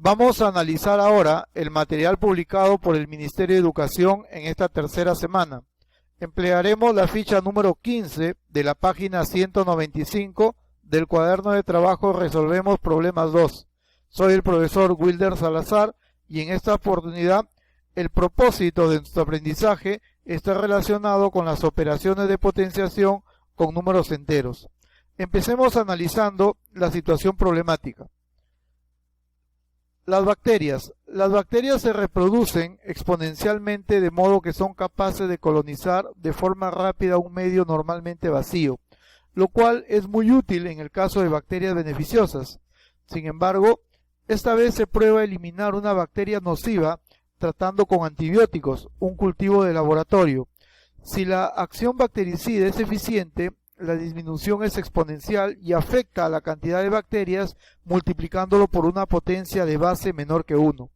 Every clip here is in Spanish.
Vamos a analizar ahora el material publicado por el Ministerio de Educación en esta tercera semana. Emplearemos la ficha número 15 de la página 195 del cuaderno de trabajo Resolvemos Problemas 2. Soy el profesor Wilder Salazar y en esta oportunidad el propósito de nuestro aprendizaje está relacionado con las operaciones de potenciación con números enteros. Empecemos analizando la situación problemática. Las bacterias se reproducen exponencialmente de modo que son capaces de colonizar de forma rápida un medio normalmente vacío, lo cual es muy útil en el caso de bacterias beneficiosas. Sin embargo, esta vez se prueba eliminar una bacteria nociva tratando con antibióticos, un cultivo de laboratorio. Si la acción bactericida es eficiente, la disminución es exponencial y afecta a la cantidad de bacterias multiplicándolo por una potencia de base menor que 1.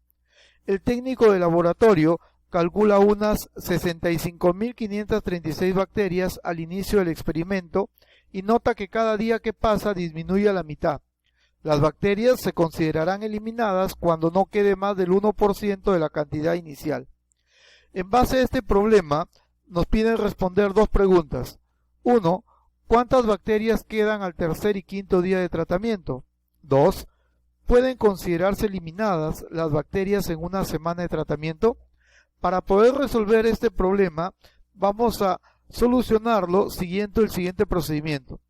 El técnico de laboratorio calcula unas 65.536 bacterias al inicio del experimento y nota que cada día que pasa disminuye a la mitad. Las bacterias se considerarán eliminadas cuando no quede más del 1% de la cantidad inicial. En base a este problema, nos piden responder dos preguntas. 1. ¿Cuántas bacterias quedan al tercer y quinto día de tratamiento? 2. ¿Pueden considerarse eliminadas las bacterias en una semana de tratamiento? Para poder resolver este problema, vamos a solucionarlo siguiendo el siguiente procedimiento.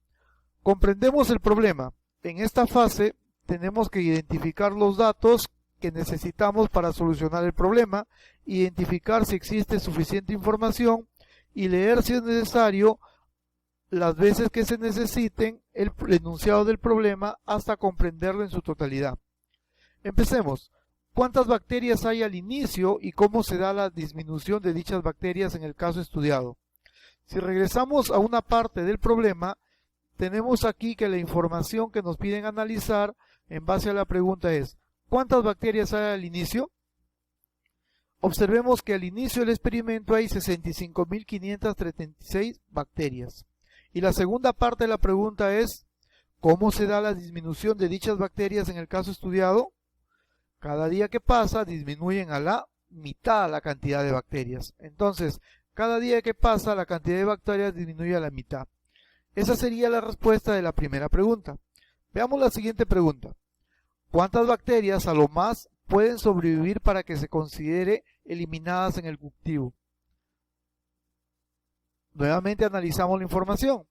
Comprendemos el problema. En esta fase tenemos que identificar los datos que necesitamos para solucionar el problema, identificar si existe suficiente información y leer si es necesario las veces que se necesiten el enunciado del problema hasta comprenderlo en su totalidad. Empecemos. ¿Cuántas bacterias hay al inicio y cómo se da la disminución de dichas bacterias en el caso estudiado? Si regresamos a una parte del problema, tenemos aquí que la información que nos piden analizar en base a la pregunta es ¿cuántas bacterias hay al inicio? Observemos que al inicio del experimento hay 65.536 bacterias. Y la segunda parte de la pregunta es ¿cómo se da la disminución de dichas bacterias en el caso estudiado? Cada día que pasa disminuyen a la mitad la cantidad de bacterias. Entonces, cada día que pasa la cantidad de bacterias disminuye a la mitad. Esa sería la respuesta de la primera pregunta. Veamos la siguiente pregunta. ¿Cuántas bacterias a lo más pueden sobrevivir para que se considere eliminadas en el cultivo? Nuevamente analizamos la información.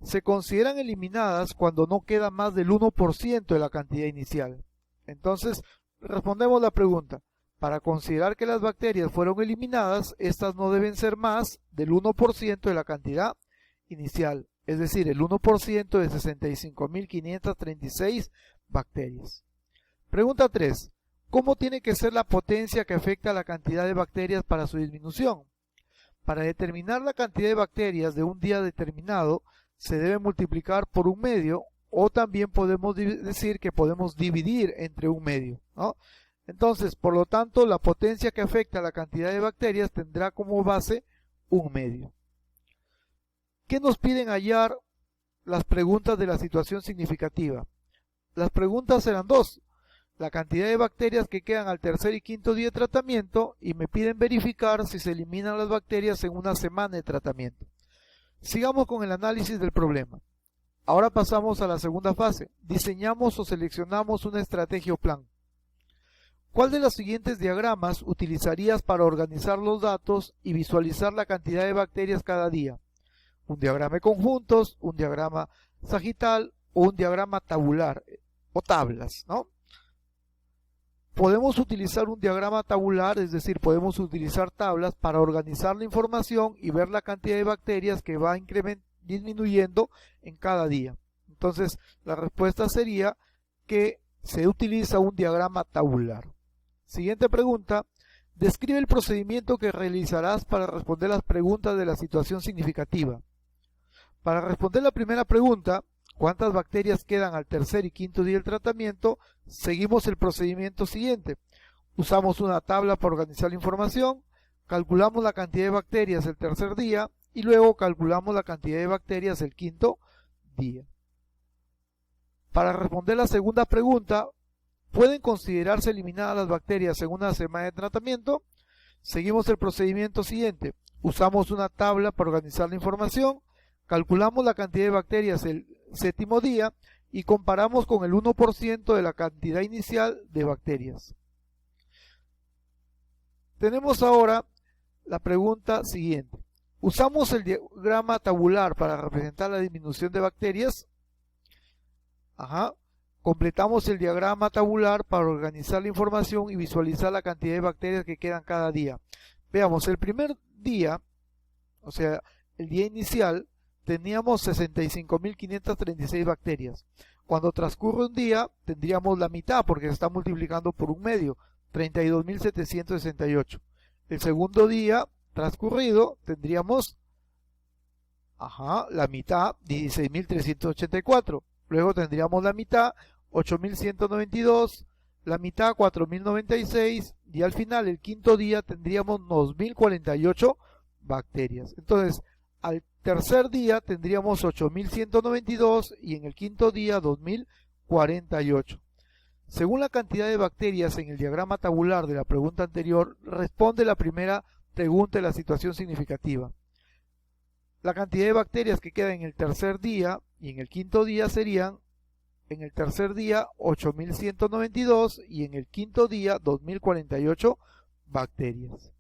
Se consideran eliminadas cuando no queda más del 1% de la cantidad inicial. Entonces, respondemos la pregunta. Para considerar que las bacterias fueron eliminadas, estas no deben ser más del 1% de la cantidad inicial, es decir, el 1% de 65.536 bacterias. Pregunta 3. ¿Cómo tiene que ser la potencia que afecta a la cantidad de bacterias para su disminución? Para determinar la cantidad de bacterias de un día determinado, se debe multiplicar por un medio, o también podemos decir que podemos dividir entre un medio, ¿no? Entonces, por lo tanto, la potencia que afecta a la cantidad de bacterias tendrá como base un medio. ¿Qué nos piden hallar las preguntas de la situación significativa? Las preguntas eran dos. La cantidad de bacterias que quedan al tercer y quinto día de tratamiento y me piden verificar si se eliminan las bacterias en una semana de tratamiento. Sigamos con el análisis del problema. Ahora pasamos a la segunda fase. Diseñamos o seleccionamos una estrategia o plan. ¿Cuál de los siguientes diagramas utilizarías para organizar los datos y visualizar la cantidad de bacterias cada día? Un diagrama de conjuntos, un diagrama sagital o un diagrama tabular o tablas, ¿no? Podemos utilizar un diagrama tabular, es decir, podemos utilizar tablas para organizar la información y ver la cantidad de bacterias que va disminuyendo en cada día. Entonces, la respuesta sería que se utiliza un diagrama tabular. Siguiente pregunta. Describe el procedimiento que realizarás para responder las preguntas de la situación significativa. Para responder la primera pregunta, ¿cuántas bacterias quedan al tercer y quinto día del tratamiento? Seguimos el procedimiento siguiente. Usamos una tabla para organizar la información, calculamos la cantidad de bacterias el tercer día y luego calculamos la cantidad de bacterias el quinto día. Para responder la segunda pregunta, ¿Pueden considerarse eliminadas las bacterias en una semana de tratamiento? Seguimos el procedimiento siguiente. Usamos una tabla para organizar la información, calculamos la cantidad de bacterias el séptimo día y comparamos con el 1% de la cantidad inicial de bacterias. Tenemos ahora la pregunta siguiente. ¿Usamos el diagrama tabular para representar la disminución de bacterias? Completamos el diagrama tabular para organizar la información y visualizar la cantidad de bacterias que quedan cada día. Veamos, el primer día, o sea, el día inicial, teníamos 65.536 bacterias. Cuando transcurre un día, tendríamos la mitad porque se está multiplicando por un medio, 32.768. El segundo día transcurrido, tendríamos la mitad, 16.384. Luego tendríamos la mitad, 8.192, la mitad, 4.096, y al final, el quinto día, tendríamos 2.048 bacterias. Entonces, al tercer día tendríamos 8.192 y en el quinto día 2.048. Según la cantidad de bacterias en el diagrama tabular de la pregunta anterior, responde la primera pregunta de la situación significativa. La cantidad de bacterias que quedan en el tercer día y en el quinto día serían, en el tercer día 8.192 y en el quinto día 2.048 bacterias.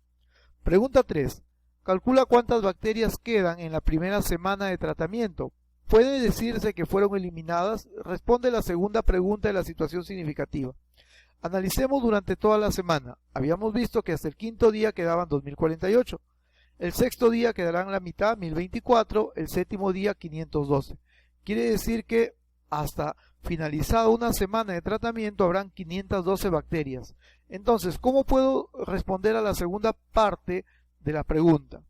Pregunta 3. Calcula cuántas bacterias quedan en la primera semana de tratamiento. ¿Puede decirse que fueron eliminadas? Responde la segunda pregunta de la situación significativa. Analicemos durante toda la semana. Habíamos visto que hasta el quinto día quedaban 2.048. El sexto día quedarán la mitad, 1.024. El séptimo día, 512. Quiere decir que hasta finalizada una semana de tratamiento habrán 512 bacterias. Entonces, ¿cómo puedo responder a la segunda parte de la pregunta?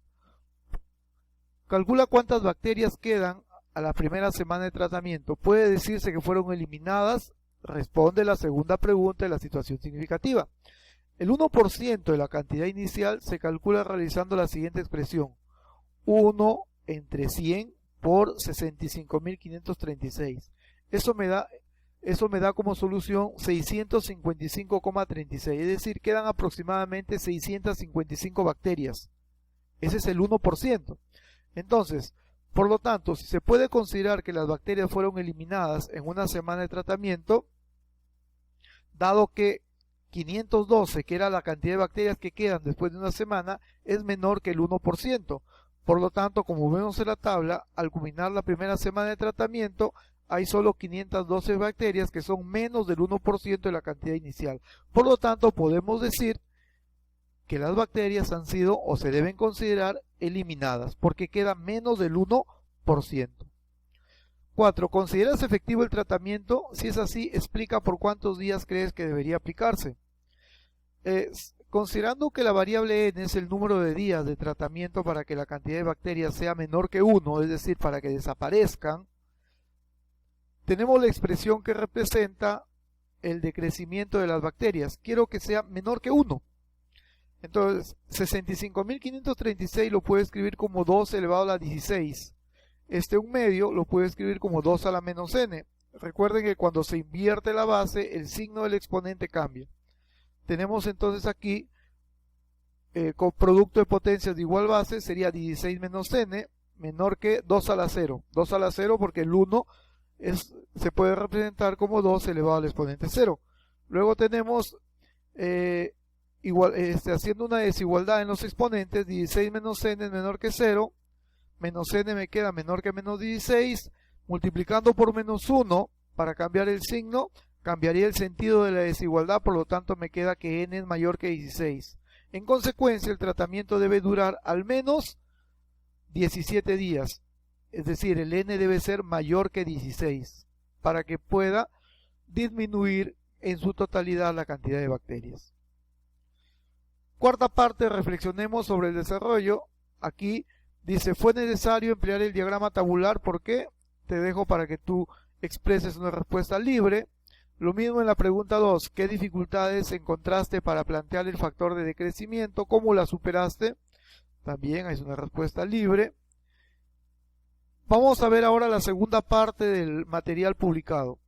Calcula cuántas bacterias quedan a la primera semana de tratamiento. ¿Puede decirse que fueron eliminadas? Responde la segunda pregunta de la situación significativa. El 1% de la cantidad inicial se calcula realizando la siguiente expresión. 1 entre 100 por 65.536. Eso me da como solución 655,36, es decir, quedan aproximadamente 655 bacterias. Ese es el 1%. Entonces, por lo tanto, si se puede considerar que las bacterias fueron eliminadas en una semana de tratamiento, dado que 512, que era la cantidad de bacterias que quedan después de una semana, es menor que el 1%. Por lo tanto, como vemos en la tabla, al culminar la primera semana de tratamiento, hay solo 512 bacterias que son menos del 1% de la cantidad inicial. Por lo tanto, podemos decir que las bacterias han sido o se deben considerar eliminadas porque queda menos del 1%. 4. ¿Consideras efectivo el tratamiento? Si es así, explica por cuántos días crees que debería aplicarse. Considerando que la variable n es el número de días de tratamiento para que la cantidad de bacterias sea menor que 1, es decir, para que desaparezcan, tenemos la expresión que representa el decrecimiento de las bacterias. Quiero que sea menor que 1. Entonces, 65.536 lo puedo escribir como 2 elevado a la 16. Un medio lo puedo escribir como 2 a la menos n. Recuerden que cuando se invierte la base, el signo del exponente cambia. Tenemos entonces aquí, con producto de potencias de igual base, sería 16 menos n, menor que 2 a la 0. 2 a la 0 porque el 1 se puede representar como 2 elevado al exponente 0. Luego tenemos, haciendo una desigualdad en los exponentes, 16 menos n es menor que 0, menos n me queda menor que menos 16, multiplicando por menos 1 para cambiar el signo, cambiaría el sentido de la desigualdad, por lo tanto me queda que n es mayor que 16. En consecuencia, el tratamiento debe durar al menos 17 días, es decir, el n debe ser mayor que 16 para que pueda disminuir en su totalidad la cantidad de bacterias. Cuarta parte, reflexionemos sobre el desarrollo. Aquí dice, fue necesario emplear el diagrama tabular. ¿Por qué? Te dejo para que tú expreses una respuesta libre. Lo mismo en la pregunta 2, ¿qué dificultades encontraste para plantear el factor de decrecimiento? ¿Cómo la superaste? También es una respuesta libre. Vamos a ver ahora la segunda parte del material publicado.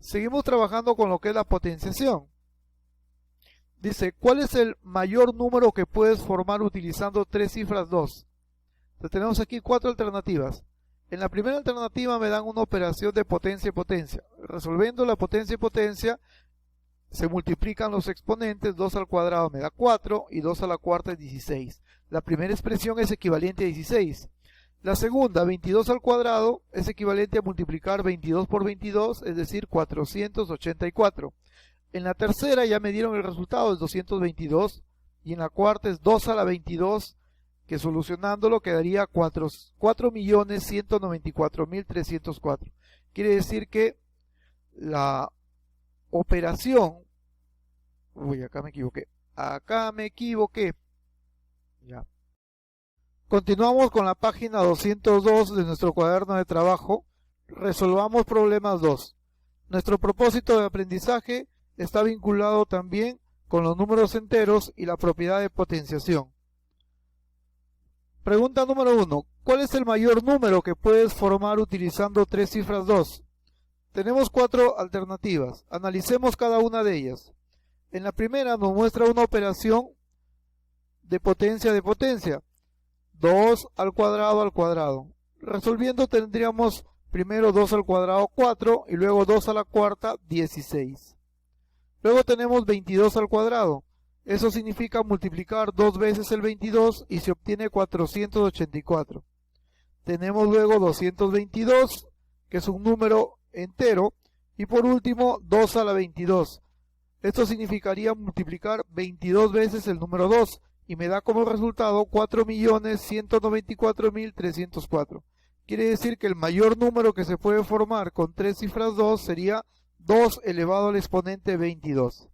Seguimos trabajando con lo que es la potenciación. Dice, ¿cuál es el mayor número que puedes formar utilizando tres cifras 2? Entonces tenemos aquí cuatro alternativas. En la primera alternativa me dan una operación de potencia y potencia. Resolviendo la potencia y potencia, se multiplican los exponentes, 2 al cuadrado me da 4 y 2 a la cuarta es 16. La primera expresión es equivalente a 16. La segunda, 22 al cuadrado, es equivalente a multiplicar 22 por 22, es decir, 484. En la tercera ya me dieron el resultado, es 222. Y en la cuarta es 2 a la 22, que solucionándolo quedaría 4.194.304. Quiere decir que la operación, acá me equivoqué, ya. Continuamos con la página 202 de nuestro cuaderno de trabajo. Resolvamos problemas 2. Nuestro propósito de aprendizaje está vinculado también con los números enteros y la propiedad de potenciación. Pregunta número 1. ¿Cuál es el mayor número que puedes formar utilizando tres cifras 2? Tenemos cuatro alternativas. Analicemos cada una de ellas. En la primera nos muestra una operación de potencia. 2 al cuadrado. Resolviendo tendríamos primero 2 al cuadrado 4 y luego 2 a la cuarta 16. Luego tenemos 22 al cuadrado. Eso significa multiplicar dos veces el 22 y se obtiene 484. Tenemos luego 222, que es un número entero, y por último 2 a la 22. Esto significaría multiplicar 22 veces el número 2 y me da como resultado 4.194.304. Quiere decir que el mayor número que se puede formar con tres cifras 2 sería 2 elevado al exponente 22.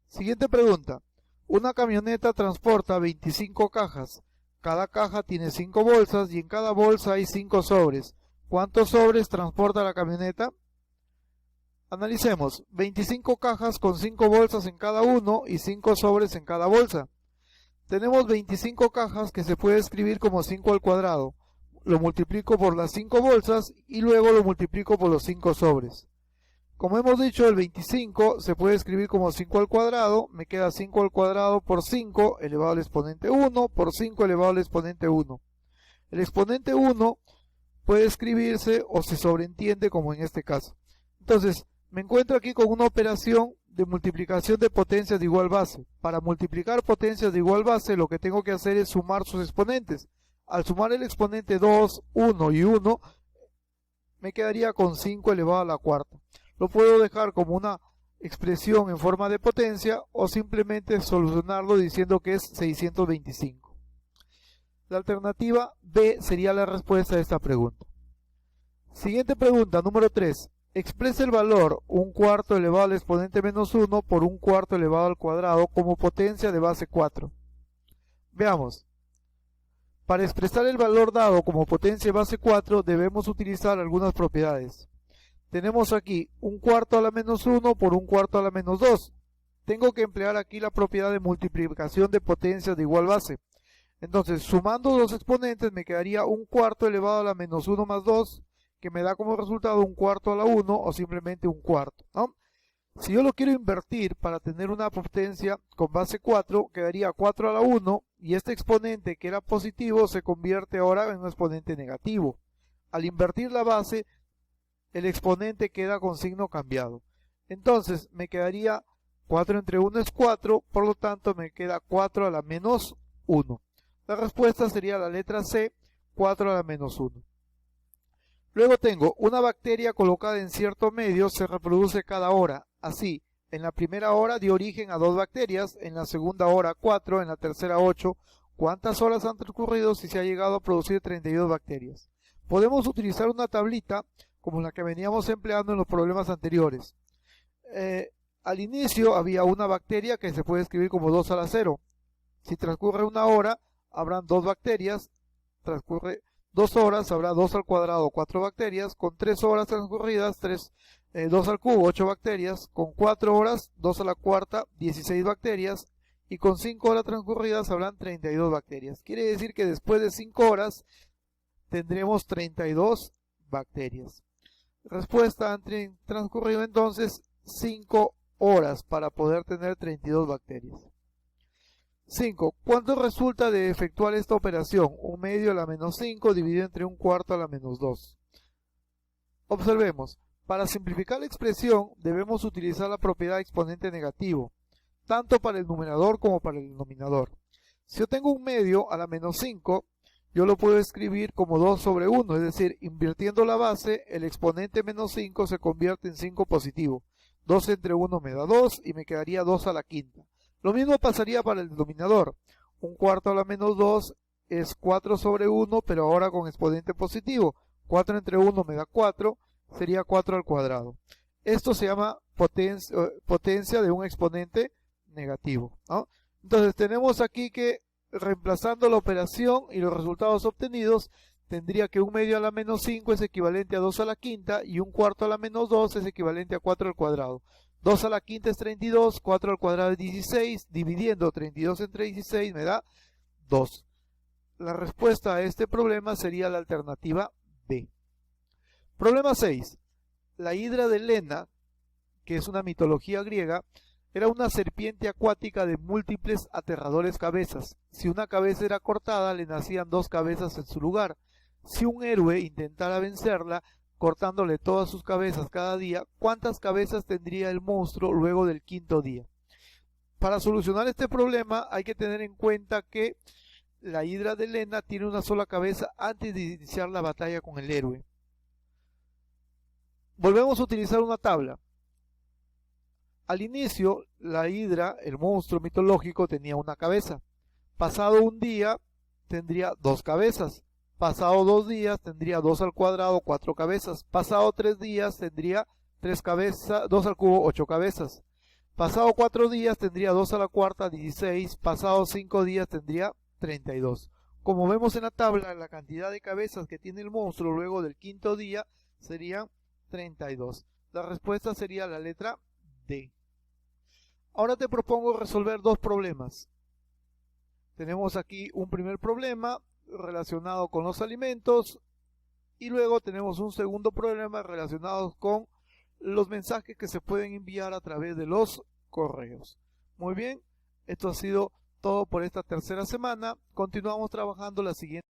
Siguiente pregunta. Una camioneta transporta 25 cajas. Cada caja tiene 5 bolsas y en cada bolsa hay 5 sobres. ¿Cuántos sobres transporta la camioneta? Analicemos. 25 cajas con 5 bolsas en cada uno y 5 sobres en cada bolsa. Tenemos 25 cajas que se puede escribir como 5 al cuadrado. Lo multiplico por las 5 bolsas y luego lo multiplico por los 5 sobres. Como hemos dicho, el 25 se puede escribir como 5 al cuadrado. Me queda 5 al cuadrado por 5 elevado al exponente 1 por 5 elevado al exponente 1. El exponente 1 puede escribirse o se sobreentiende como en este caso. Entonces, me encuentro aquí con una operación de multiplicación de potencias de igual base. Para multiplicar potencias de igual base, lo que tengo que hacer es sumar sus exponentes. Al sumar el exponente 2, 1 y 1, me quedaría con 5 elevado a la cuarta. Lo puedo dejar como una expresión en forma de potencia o simplemente solucionarlo diciendo que es 625. La alternativa B sería la respuesta a esta pregunta. Siguiente pregunta, número 3. Expresa el valor 1/4 elevado al exponente menos 1 por 1/4 elevado al cuadrado como potencia de base 4. Veamos. Para expresar el valor dado como potencia de base 4 debemos utilizar algunas propiedades. Tenemos aquí 1/4 a la menos 1 por 1/4 a la menos 2. Tengo que emplear aquí la propiedad de multiplicación de potencias de igual base. Entonces, sumando los exponentes me quedaría 1/4 elevado a la menos 1 más 2, que me da como resultado 1/4 a la 1 o simplemente 1/4, ¿no? Si yo lo quiero invertir para tener una potencia con base 4, quedaría 4 a la 1 y este exponente que era positivo se convierte ahora en un exponente negativo. Al invertir la base, el exponente queda con signo cambiado. Entonces me quedaría 4 entre 1 es 4, por lo tanto me queda 4 a la menos 1. La respuesta sería la letra C, 4 a la menos 1. Luego tengo una bacteria colocada en cierto medio, se reproduce cada hora. Así, en la primera hora dio origen a 2 bacterias, en la segunda hora 4, en la tercera 8. ¿Cuántas horas han transcurrido si se ha llegado a producir 32 bacterias? Podemos utilizar una tablita como la que veníamos empleando en los problemas anteriores. Al inicio había una bacteria que se puede escribir como 2 a la 0. Si transcurre una hora, habrán 2 bacterias. Transcurre 2 horas, habrá 2 al cuadrado, 4 bacterias. Con 3 horas transcurridas, 2 al cubo, 8 bacterias. Con 4 horas, 2 a la cuarta, 16 bacterias. Y con 5 horas transcurridas, habrán 32 bacterias. Quiere decir que después de 5 horas, tendremos 32 bacterias. Respuesta: han transcurrido entonces 5 horas para poder tener 32 bacterias. 5. ¿Cuánto resulta de efectuar esta operación? 1/2 a la menos 5 dividido entre 1/4 a la menos 2. Observemos, para simplificar la expresión debemos utilizar la propiedad exponente negativo, tanto para el numerador como para el denominador. Si yo tengo 1/2 a la menos 5, yo lo puedo escribir como 2 sobre 1, es decir, invirtiendo la base, el exponente menos 5 se convierte en 5 positivo. 2 entre 1 me da 2 y me quedaría 2 a la quinta. Lo mismo pasaría para el denominador. 1/4 a la menos 2 es 4 sobre 1, pero ahora con exponente positivo. 4 entre 1 me da 4, sería 4 al cuadrado. Esto se llama potencia de un exponente negativo, ¿no? Entonces tenemos aquí que reemplazando la operación y los resultados obtenidos, tendría que 1/2 a la menos 5 es equivalente a 2 a la quinta y 1/4 a la menos 2 es equivalente a 4 al cuadrado. 2 a la quinta es 32, 4 al cuadrado es 16, dividiendo 32 entre 16 me da 2. La respuesta a este problema sería la alternativa B. Problema 6. La hidra de Lena, que es una mitología griega, era una serpiente acuática de múltiples aterradores cabezas. Si una cabeza era cortada, le nacían 2 cabezas en su lugar. Si un héroe intentara vencerla, cortándole todas sus cabezas cada día, ¿cuántas cabezas tendría el monstruo luego del 5.º día? Para solucionar este problema hay que tener en cuenta que la hidra de Lena tiene una sola cabeza antes de iniciar la batalla con el héroe. Volvemos a utilizar una tabla. Al inicio, la hidra, el monstruo mitológico, tenía una cabeza. Pasado un día, tendría 2 cabezas. Pasado 2 días, tendría 2 al cuadrado, 4 cabezas. Pasado 3 días, tendría 3 cabezas, 2 al cubo, 8 cabezas. Pasado 4 días, tendría 2 a la cuarta, 16. Pasado 5 días, tendría 32. Como vemos en la tabla, la cantidad de cabezas que tiene el monstruo luego del 5.º día sería 32. La respuesta sería la letra D. Ahora te propongo resolver 2 problemas. Tenemos aquí un primer problema relacionado con los alimentos y luego tenemos un segundo problema relacionado con los mensajes que se pueden enviar a través de los correos. Muy bien, esto ha sido todo por esta tercera semana. Continuamos trabajando la siguiente.